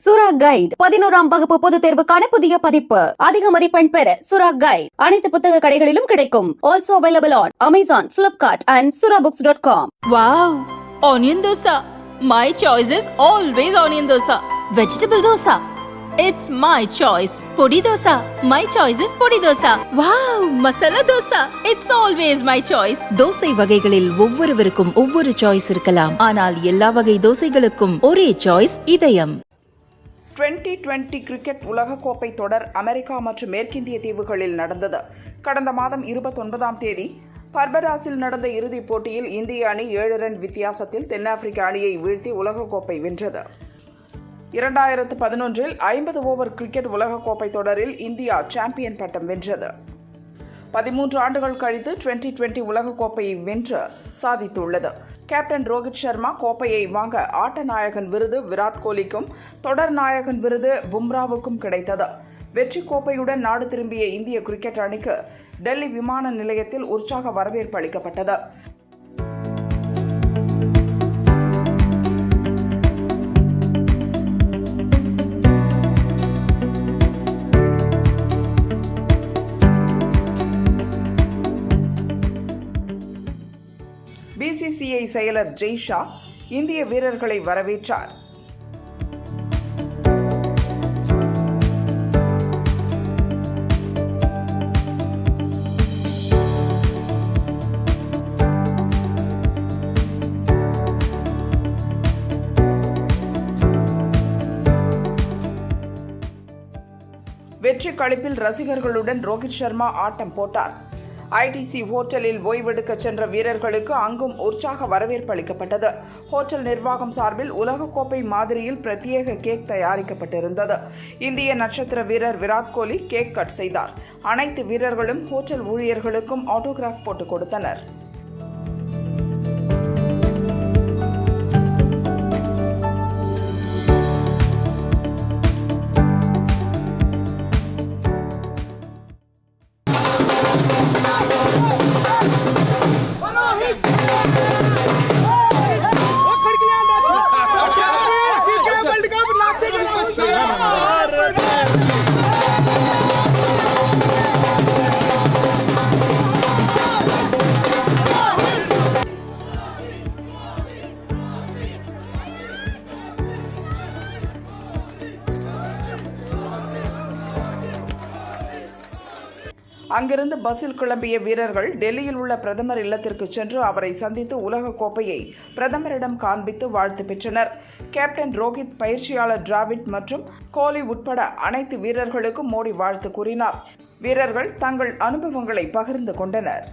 சுரா கைட் 11ஆம் வகுப்பு பொதுத் தேர்வுக்கான புதிய பதிப்பு. அதிக மதிப்பெண் பெற சுரா கைட் அனைத்து புத்தக கடைகளிலும் கிடைக்கும். Also available on Amazon, Flipkart and surabooks.com. Wow! Onion dosa. My choice is always onion dosa. Vegetable dosa. It's my choice. Podi dosa. My choice is podi dosa. Wow! Masala dosa. It's always my choice. Dosa வகைகளில் ஒவ்வொருவருக்கும் ஒவ்வொரு choice இருக்கலாம். ஆனால் எல்லா வகை தோசைகளுக்கும் ஒரே choice இதயம். 2020 cricket உலகக்கோப்பை தொடர் அமெரிக்கா மற்றும் மேற்கிந்திய தீவுகளில் நடந்தது. கடந்த மாதம் 29ஆம் தேதி பர்படாஸில் நடந்த இறுதிப் போட்டியில் இந்திய அணி 7 ரன் வித்தியாசத்தில் தென்னாப்பிரிக்க அணியை வீழ்த்தி உலகக்கோப்பை வென்றது. 2011இல் 50 ஓவர் கிரிக்கெட் உலகக்கோப்பை தொடரில் இந்தியா சாம்பியன் பட்டம் வென்றது. 13 ஆண்டுகள் கழித்து 2020 உலகக்கோப்பையை வென்று சாதித்துள்ளது. கேப்டன் ரோஹித் சர்மா கோப்பையை வாங்க ஆட்ட நாயகன் விருது விராட் கோலிக்கும் தொடர் நாயகன் விருது பும்ராவுக்கும் கிடைத்தது. வெற்றி கோப்பையுடன் நாடு திரும்பிய இந்திய கிரிக்கெட் அணிக்கு டெல்லி விமான நிலையத்தில் உற்சாக வரவேற்பு அளிக்கப்பட்டது. பிசிசிஐ செயலர் ஜெய்ஷா இந்திய வீரர்களை வரவேற்றார். வெற்றி களிப்பில் ரசிகர்களுடன் ரோஹித் சர்மா ஆட்டம் போட்டார். ஐடிசி ஹோட்டலில் ஓய்வெடுக்க சென்ற வீரர்களுக்கு அங்கும் உற்சாக வரவேற்பு அளிக்கப்பட்டது. ஹோட்டல் நிர்வாகம் சார்பில் உலகக்கோப்பை மாதிரியில் பிரத்யேக கேக் தயாரிக்கப்பட்டிருந்தது. இந்திய நட்சத்திர வீரர் விராட் கோலி கேக் கட் செய்தார். அனைத்து வீரர்களும் ஹோட்டல் ஊழியர்களுக்கும் ஆட்டோகிராஃப் போட்டுக் கொடுத்தனர். அங்கிருந்து பஸ்ஸில் கிளம்பிய வீரர்கள் டெல்லியில் உள்ள பிரதமர் இல்லத்திற்கு சென்று அவரை சந்தித்து உலக கோப்பையை பிரதமரிடம் காண்பித்து வாழ்த்து பெற்றனர். கேப்டன் ரோஹித், பயிற்சியாளர் டிராவிட் மற்றும் கோலி உட்பட அனைத்து வீரர்களுக்கும் மோடி வாழ்த்து கூறினார். வீரர்கள் தங்கள் அனுபவங்களை பகிர்ந்து கொண்டனர்.